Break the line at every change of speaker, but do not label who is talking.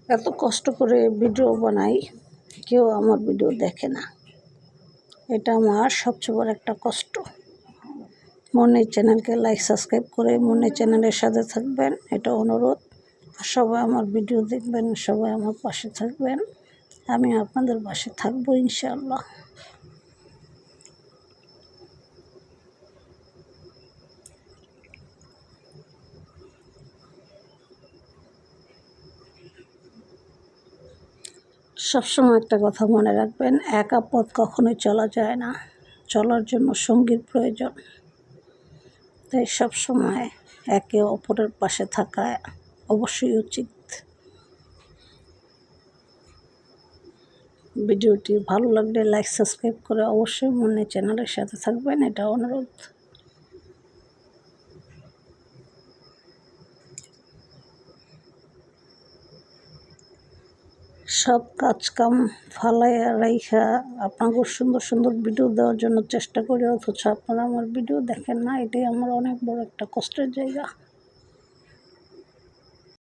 এত কষ্ট করে ভিডিও বানাই, কেউ আমার ভিডিও দেখে না। এটা আমার সবচেয়ে বড় একটা কষ্ট। মনে চ্যানেলকে লাইক সাবস্ক্রাইব করে মনে চ্যানেলের সাথে থাকবেন, এটা অনুরোধ। সবাই আমার ভিডিও দেখবেন, সবাই আমার পাশে থাকবেন। আমি আপনাদের পাশে থাকবো ইনশাআল্লাহ। সবসময় একটা কথা মনে রাখবেন, একা পথ কখনোই চলা যায় না, চলার জন্য সঙ্গীর প্রয়োজন। তাই সবসময় একে অপরের পাশে থাকা অবশ্যই উচিত। ভিডিওটি ভালো লাগলে লাইক সাবস্ক্রাইব করে অবশ্যই মনে চ্যানেলের সাথে থাকবেন, এটা অনুরোধ। সব কাজকাম ফালাইয়া রাইখা আপনাকে সুন্দর সুন্দর ভিডিও দেওয়ার জন্য চেষ্টা করি, অথচ আপনারা আমার ভিডিও দেখেন না। এটাই আমার অনেক বড় একটা কষ্টের জায়গা।